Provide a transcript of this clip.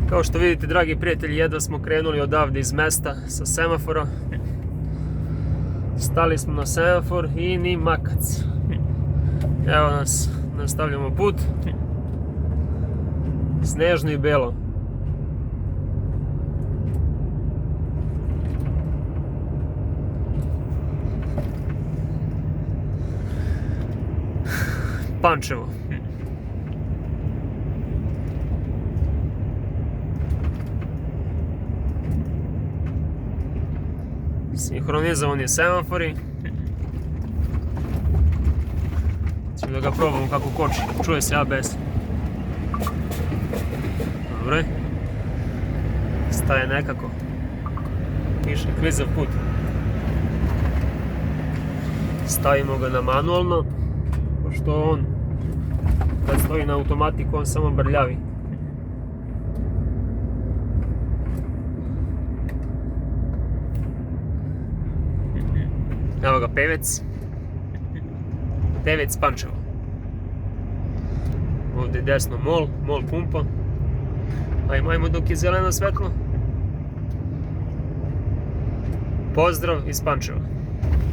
Kao što vidite, dragi prijatelji, jedva smo krenuli odavde iz mesta sa semafora. Stali smo na semafor i ni makac. Evo nas, nastavljamo put. Snežno i belo. Pančevo. Sinhronizovani semafori. Ćemo da ga probamo kako koči. Čuje se ABS. Dobre. Staje nekako. Piše klizav put. Stavimo ga na manualno, pošto on kad stoji na automatiku on samo brljavi. Evo ga Pevec. Pevec Pančevo. Ovdje je desno mol pumpa. Ajmo dok je zeleno svetlo. Pozdrav iz Pančeva.